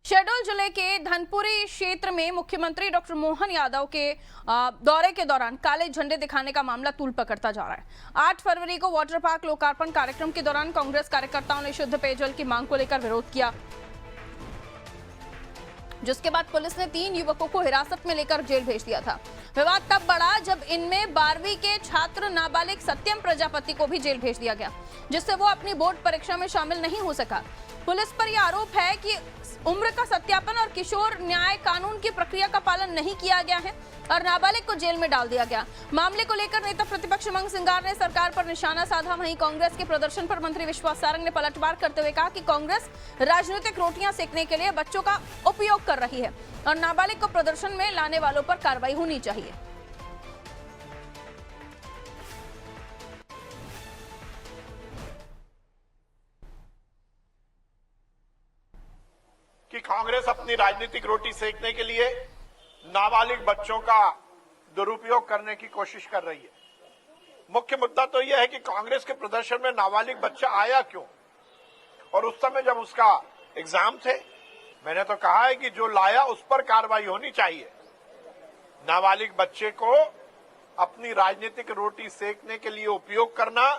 शहडोल जिले के धनपुरी क्षेत्र में मुख्यमंत्री डॉक्टर मोहन यादव के दौरे के दौरान काले झंडे दिखाने का मामला तूल पकड़ता जा रहा है। 8 फरवरी को वाटर पार्क लोकार्पण कार्यक्रम के दौरान कांग्रेस कार्यकर्ताओं ने शुद्ध पेयजल की मांग को लेकर विरोध किया, जिसके बाद पुलिस ने 3 युवकों को हिरासत में लेकर जेल भेज दिया था। विवाद तब बढ़ा जब इनमें 12वीं के छात्र नाबालिग सत्यम प्रजापति को भी जेल भेज दिया गया, जिससे वो अपनी बोर्ड परीक्षा में शामिल नहीं हो सका। पुलिस पर यह आरोप है कि उम्र का सत्यापन और किशोर न्याय कानून की प्रक्रिया का पालन नहीं किया गया है और नाबालिग को जेल में डाल दिया गया। मामले को लेकर नेता प्रतिपक्ष उमंग सिंगार ने सरकार पर निशाना साधा। वहीं कांग्रेस के प्रदर्शन पर मंत्री विश्वास सारंग ने पलटवार करते हुए कहा कि कांग्रेस राजनीतिक रोटियां सेकने के लिए बच्चों का उपयोग कर रही है और नाबालिग को प्रदर्शन में लाने वालों पर कार्रवाई होनी चाहिए। कि कांग्रेस अपनी राजनीतिक रोटी सेकने के लिए नाबालिग बच्चों का दुरुपयोग करने की कोशिश कर रही है। मुख्य मुद्दा तो यह है कि कांग्रेस के प्रदर्शन में नाबालिग बच्चा आया क्यों, और उस समय जब उसका एग्जाम थे, मैंने तो कहा है कि जो लाया उस पर कार्रवाई होनी चाहिए। नाबालिग बच्चे को अपनी राजनीतिक रोटी सेकने के लिए उपयोग करना,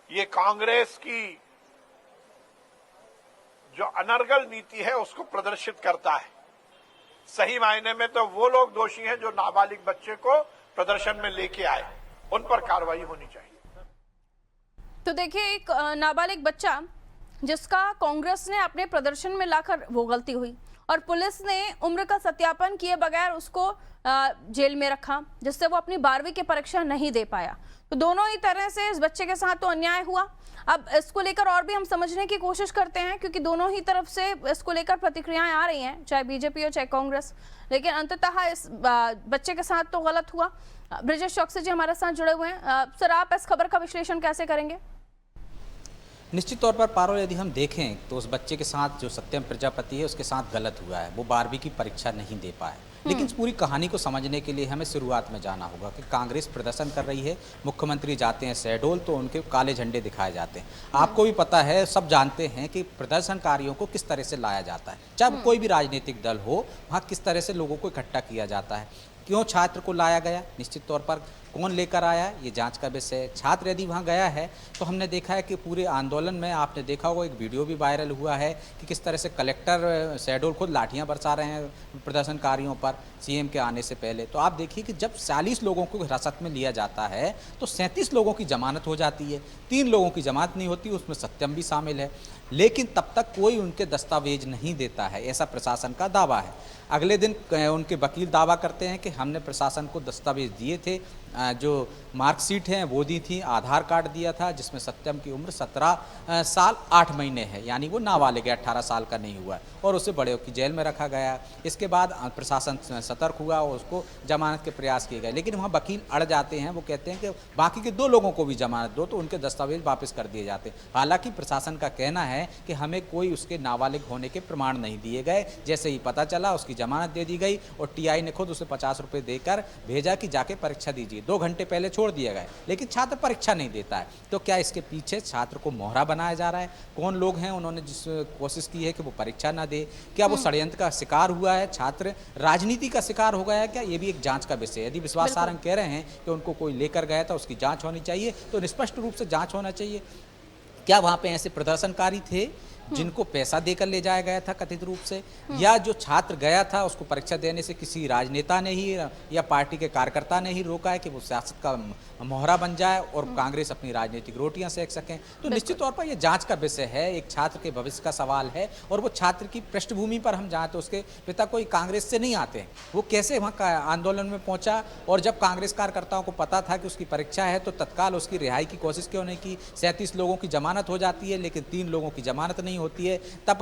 ये कांग्रेस की जो अनर्गल नीति है उसको प्रदर्शित करता है। सही मायने में तो वो लोग दोषी हैं जो नाबालिग बच्चे को प्रदर्शन में लेके आए, उन पर कार्रवाई होनी चाहिए। तो देखिए, एक नाबालिग बच्चा जिसका कांग्रेस ने अपने प्रदर्शन में लाकर वो गलती हुई और पुलिस ने उम्र का सत्यापन किए बगैर उसको जेल में रखा, जिससे वो अपनी 12वीं की परीक्षा नहीं दे पाया। तो दोनों ही तरह से इस बच्चे के साथ तो अन्याय हुआ। अब इसको लेकर और भी हम समझने की कोशिश करते हैं, क्योंकि दोनों ही तरफ से इसको लेकर प्रतिक्रियाएं आ रही हैं, चाहे बीजेपी हो चाहे कांग्रेस, लेकिन अंततः इस बच्चे के साथ तो गलत हुआ। ब्रिजेश चौकसी जी हमारे साथ जुड़े हुए हैं। सर, आप इस खबर का विश्लेषण कैसे करेंगे? निश्चित तौर पर पारुल, यदि हम देखें तो उस बच्चे के साथ जो सत्यम प्रजापति है उसके साथ गलत हुआ है। वो 12वीं की परीक्षा नहीं दे पाए। लेकिन इस पूरी कहानी को समझने के लिए हमें शुरुआत में जाना होगा कि कांग्रेस प्रदर्शन कर रही है, मुख्यमंत्री जाते हैं शहडोल तो उनके काले झंडे दिखाए जाते हैं। आपको भी पता है, सब जानते हैं कि प्रदर्शनकारियों को किस तरह से लाया जाता है, चाहे कोई भी राजनीतिक दल हो, वहाँ किस तरह से लोगों को इकट्ठा किया जाता है। क्यों छात्र को लाया गया, निश्चित तौर पर कौन लेकर आया, ये जांच का विषय है। छात्र यदि वहाँ गया है तो हमने देखा है कि पूरे आंदोलन में आपने देखा होगा, एक वीडियो भी वायरल हुआ है कि किस तरह से कलेक्टर शहडोल खुद लाठियाँ बरसा रहे हैं प्रदर्शनकारियों पर सीएम के आने से पहले। तो आप देखिए कि जब 40 लोगों को हिरासत में लिया जाता है तो 37 लोगों की जमानत हो जाती है, 3 लोगों की जमानत नहीं होती, उसमें सत्यम भी शामिल है। लेकिन तब तक कोई उनके दस्तावेज नहीं देता है, ऐसा प्रशासन का दावा है। अगले दिन उनके वकील दावा करते हैं कि हमने प्रशासन को दस्तावेज दिए थे, जो मार्कशीट हैं वो दी थी, आधार कार्ड दिया था जिसमें सत्यम की उम्र 17 साल 8 महीने है, यानी वो नाबालिग है, 18 साल का नहीं हुआ है, और उसे बड़े की जेल में रखा गया। इसके बाद प्रशासन सतर्क हुआ और उसको जमानत के प्रयास किए गए। लेकिन वहाँ वकील अड़ जाते हैं, वो कहते हैं कि बाकी के 2 लोगों को भी जमानत दो, तो उनके दस्तावेज वापस कर दिए जाते हैं। हालांकि प्रशासन का कहना है कि हमें कोई उसके नाबालिग होने के प्रमाण नहीं दिए गए। जैसे ही पता चला उसकी जमानत दे दी गई और टीआई ने खुद उसे 50 रुपये देकर भेजा कि जाके परीक्षा दीजिए। 2 घंटे पहले छोड़ दिया गया, लेकिन छात्र परीक्षा नहीं देता है। तो क्या इसके पीछे छात्र को मोहरा बनाया जा रहा है? कौन लोग हैं उन्होंने जिस कोशिश की है कि वो परीक्षा ना दे? क्या वो षड्यंत्र का शिकार हुआ है, छात्र राजनीति का शिकार हो गया है क्या? ये भी एक जांच का विषय है। यदि विश्वास सारंग कह रहे हैं कि उनको कोई लेकर गया था, उसकी जांच होनी चाहिए, तो स्पष्ट रूप से जांच होना चाहिए। क्या वहाँ पे ऐसे प्रदर्शनकारी थे जिनको पैसा देकर ले जाया गया था कथित रूप से, या जो छात्र गया था उसको परीक्षा देने से किसी राजनेता ने ही या पार्टी के कार्यकर्ता ने ही रोका है कि वो सियासत का मोहरा बन जाए और कांग्रेस अपनी राजनीतिक रोटियां सेक सकें? तो निश्चित तौर पर यह जांच का विषय है, एक छात्र के भविष्य का सवाल है। और वो छात्र की पृष्ठभूमि पर हम जाएं तो उसके पिता कोई कांग्रेस से नहीं आते हैं, वो कैसे वहाँ का आंदोलन में पहुंचा? और जब कांग्रेस कार्यकर्ताओं को पता था कि उसकी परीक्षा है तो तत्काल उसकी रिहाई की कोशिश क्यों नहीं की? 37 लोगों की जमानत हो जाती है लेकिन 3 लोगों की जमानत नहीं होती है। तब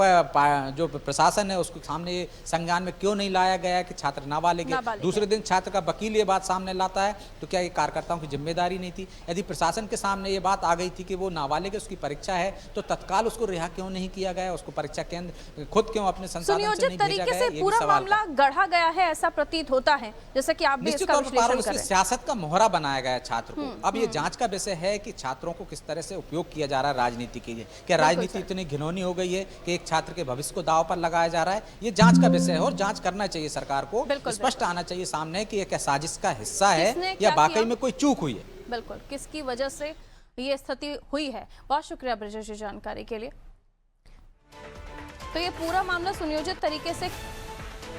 जो प्रशासन है उसके सामने संज्ञान में क्यों नहीं लाया गया कि छात्र नाबालिग है? दूसरे दिन छात्र का वकील ये बात सामने लाता है, तो क्या ये कार्यकर्ताओं की जिम्मेदारी नहीं थी? यदि प्रशासन के सामने ये बात आ गई थी कि वो नाबालिग है, उसकी परीक्षा है, तो तत्काल उसको रिहा क्यों नहीं किया गया? उसको परीक्षा केंद्र खुद क्यों अपने संसाधन से नहीं भेजा गया? ये पूरा मामला गढ़ा गया है, ऐसा प्रतीत होता है, जैसे कि आप भी इसका विश्लेषण कर रहे हैं। सियासत का मोहरा बनाया गया है छात्र को। अब ये जांच का विषय है कि छात्रों को किस तरह से उपयोग किया जा रहा है राजनीति के लिए। क्या राजनीति इतनी घिनौनी हो गई है कि एक छात्र के भविष्य को दांव पर लगाया जा रहा है। ये जांच का विषय है और जांच करना चाहिए सरकार को। बिल्कुल, स्पष्ट आना चाहिए सामने कि ये क्या साजिश का हिस्सा है किसने या क्या वाकई किया? में कोई चूक हुई है। बिल्कुल, किसकी वजह से ये स्थिति हुई है। बहुत शुक्रिया ब्रजेश जी जानकारी के लिए। तो ये पूरा मामला सुनियोजित तरीके से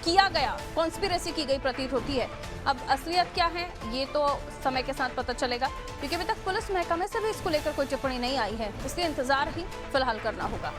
किया गया, कॉन्स्पिरेसी की गई प्रतीत होती है। अब असलियत क्या है ये तो समय के साथ पता चलेगा, क्योंकि अभी तक पुलिस महकमे से भी इसको लेकर कोई टिप्पणी नहीं आई है, इसलिए इंतजार ही फिलहाल करना होगा।